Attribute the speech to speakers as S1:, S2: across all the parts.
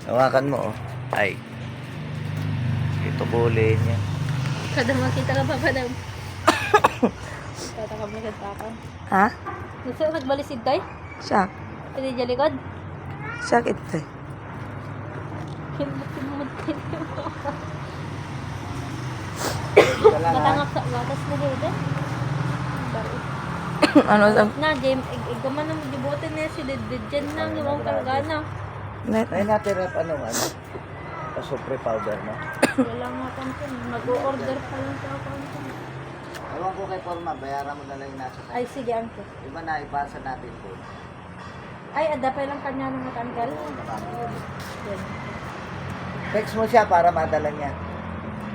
S1: Hawakan mo, oh. Ay. Ito kulay niya.
S2: Kada makita ka pa ba daw? Kada ka ba ka?
S3: Ha?
S2: Gusto nagbalisid tayo?
S3: Siyak.
S2: Pwede dyan likod?
S3: Siyak ito.
S2: Matangap sa gatas na dito.
S3: Ano sa...
S2: Na, James, igaman na mag-dibotin niya si Didjan na, yung kargana.
S3: Net.
S1: Ay natin anong ano? Pasupre powder, no?
S2: Wala nga kanto. Mag-o-order pa lang sa kanto.
S1: Ewan ko kay Forma, bayaran mo na lang yung nasa
S2: Ay, sige, angke.
S1: Iba na, ibasa natin po.
S2: Ay, adapay lang kanya ng matanggal. Yan.
S1: Text mo siya para madala niya.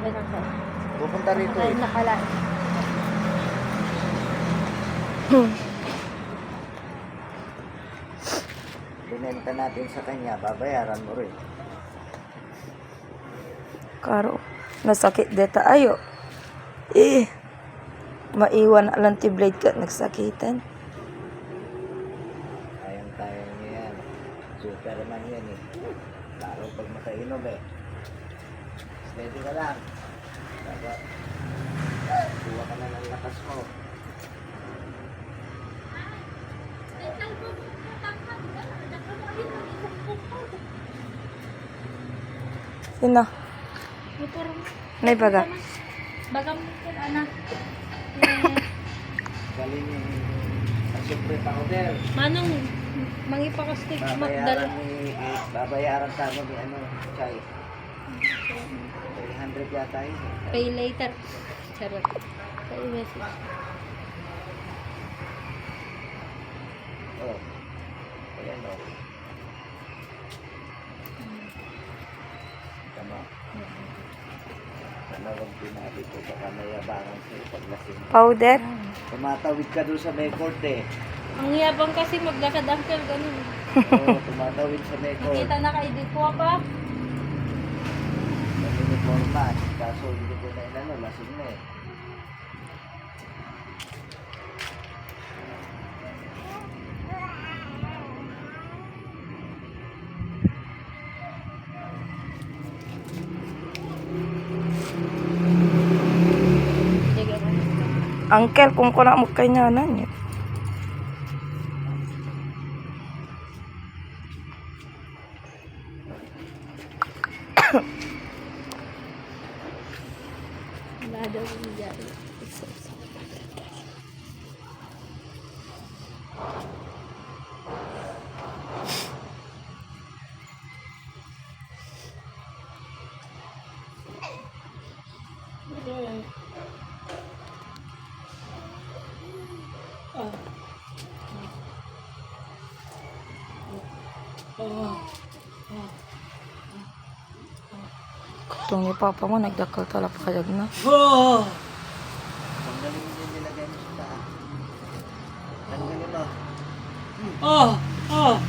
S2: Yan ang kaya.
S1: Pupunta rito
S2: Ay,
S1: eh.
S2: nakalain.
S1: Binenta natin sa kanya, babayaran mo rin.
S3: Karo. Nasakit deta ayo. Maiwan na lang ti-blade ka nagsakitan.
S1: Kayang-kaya niya yan. Superman yan eh. Lalo pag makainom eh. Steady ka lang. Dapat, kuha ka na ng lakas mo.
S3: Sino?
S2: May parang,
S3: Nay baga.
S2: bagam din, anak.
S1: Galing yung super powder.
S2: Manong, mangipakastig magdala.
S1: Babayaran sa ano ni ano, Chay. 300 yata yun.
S2: Pay later. Charot. Sa message.
S1: Oh. Ayan o. Tama. Sana huwag pinabi ko baka mayabangan sa paglasing.
S3: Powder.
S1: Tumatawid ka doon sa may court eh.
S2: Ang yabang kasi maglakad-angkel, ganun.
S1: Oo, tumatawid sa may court.
S2: Nakita na kay Dikwa pa.
S1: Naniniforma. Kaso hindi ko na inano, lasing na eh.
S2: Sige na.
S3: Uncle, kung kuna mo kanyanan yun.
S2: Wala daw yung gari.
S3: Kung ni Papa mo, nagdakal talap kayag na.
S1: Tanggalin mo din nilagay mo sa paa. Tanggalin mo.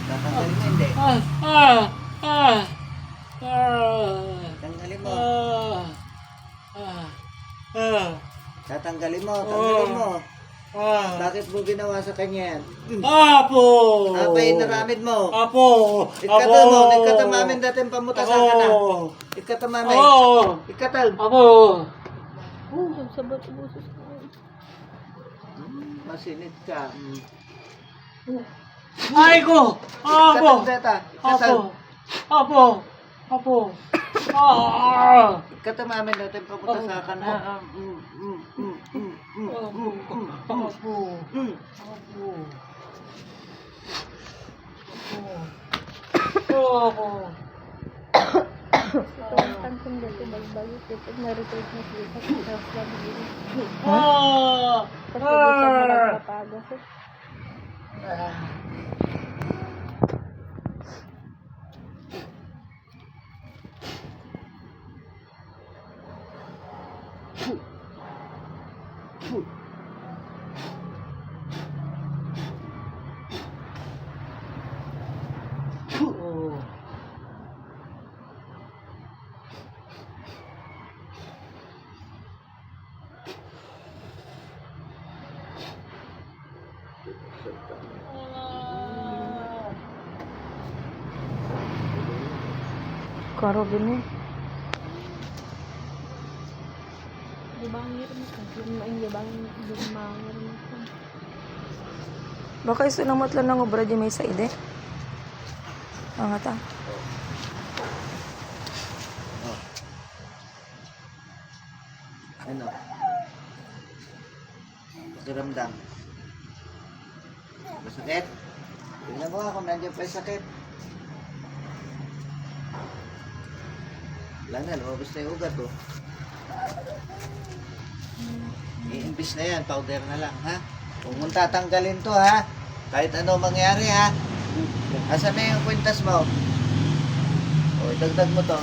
S1: Tatanggalin mo hindi. Tanggalin mo. Tatanggalin mo. Tanggalin mo. Bakit mo ginawa sa kanya yan?
S4: Apo!
S1: Apay naramid mo.
S4: Apo!
S1: Ikata mo. Ikatamamin dating pamutasan ka na. Ikatamamin. Ikatal.
S4: Apo!
S2: Sabot sa busos ko.
S1: Masinit ka.
S4: Ay ko! Apo!
S1: Ikatal data. Ikatal.
S4: Apo! Apo! Ah!
S1: Ikatamamin dating pamutasan ka na.
S4: Apo! Apo!
S2: Ito ang kantong dito, bago-bago. Ito, na-retreat na siya sa house lang din.
S4: Ah!
S2: Tapos hindi siya magpapagas.
S1: Oh.
S3: ka, Robin eh.
S2: Di ba ang hirap mo? Di ba ang hirap mo?
S3: Baka isunamat lang ng obra di may sa ide. Mga ta.
S1: Oh. Ano? Pakiramdam. Masakit? Tingnan mo kung nandiyan pa yung sakit. Wala na, lumabas na yung ugat oh. I-imbis na yan, powder na lang ha. Huwag mong tatanggalin to ha. Kahit ano mangyari ha. Asan na yung kwintas mo? O, idagdag mo to.